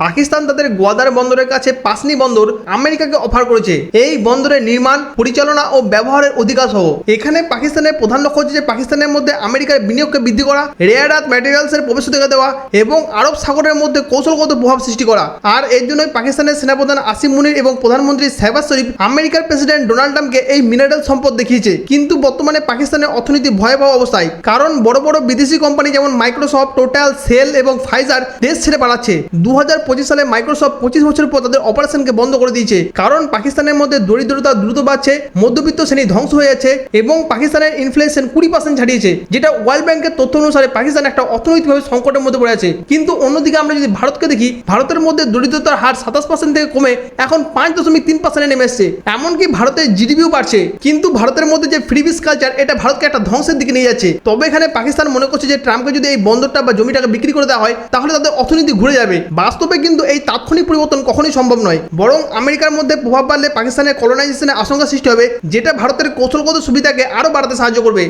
পাকিস্তান তাদের গোয়াদার বন্দরের কাছে পাসনি বন্দর আমেরিকাকে অফার করেছে এই বন্দরের নির্মাণ, পরিচালনা ও ব্যবহারের অধিকার সহ। এখানে পাকিস্তানের প্রধান লক্ষ্য হচ্ছে যে পাকিস্তানের মধ্যে আমেরিকার বিনিয়োগকে বৃদ্ধি করা, রেয়ার আর্থ ম্যাটেরিয়ালসের প্রবেশাধিকার দেওয়া এবং আরব সাগরের মধ্যে কৌশলগত প্রভাব সৃষ্টি করা। আর এর জন্যই পাকিস্তানের সেনাপ্রধান আসিম মুনির এবং প্রধানমন্ত্রী শাহবাজ শরীফ আমেরিকার প্রেসিডেন্ট ডোনাল্ড ট্রাম্পকে এই মিনারেল সম্পদ দেখিয়েছে। কিন্তু বর্তমানে পাকিস্তানের অর্থনীতি ভয়াবহ অবস্থায়, কারণ বড় বড় বিদেশি কোম্পানি যেমন মাইক্রোসফট, টোটাল, সেল এবং ফাইজার দেশ ছেড়ে পালাচ্ছে। 2025 সালে মাইক্রোসফট 25 বছর পর তাদের অপারেশনকে বন্ধ করে দিয়েছে, কারণ পাকিস্তানের মধ্যে দরিদ্রতা দ্রুত বাড়ছে, মধ্যবিত্ত শ্রেণী ধ্বংস হয়ে যাচ্ছে এবং পাকিস্তানের ইনফ্লেশন 20% ছাড়িয়েছে, যেটা ওয়ার্ল্ড ব্যাংকের তথ্য অনুসারে পাকিস্তান একটা অর্থনৈতিকভাবে সংকটের মধ্যে পড়ে আছে। কিন্তু অন্যদিকে আমরা যদি ভারতকে দেখি, ভারতের মধ্যে দরিদ্রতার হার 27% থেকে কমে এখন 5.3% নেমে এসেছে। এমনকি ভারতের জিডিপিও বাড়ছে। কিন্তু ভারতের মধ্যে যে ফ্রিবিস কালচার, এটা ভারতকে একটা ধ্বংসের দিকে নিয়ে যাচ্ছে। তবে এখানে পাকিস্তান মনে করছে যে ট্রাম্পকে যদি এই বন্দরটা বা জমিটাকে বিক্রি করে দেওয়া হয় তাহলে তাদের অর্থনীতি ঘুরে যাবে। বাস্তবে কিন্তু এই তাৎক্ষণিক পরিবর্তন কখনোই সম্ভব নয়, বরং আমেরিকার মধ্যে প্রভাব বাড়লে পাকিস্তানের কলোনাইজেশনের আশঙ্কা সৃষ্টি হবে, যেটা ভারতের কৌশলগত সুবিধাকে আরও বাড়াতে সাহায্য করবে।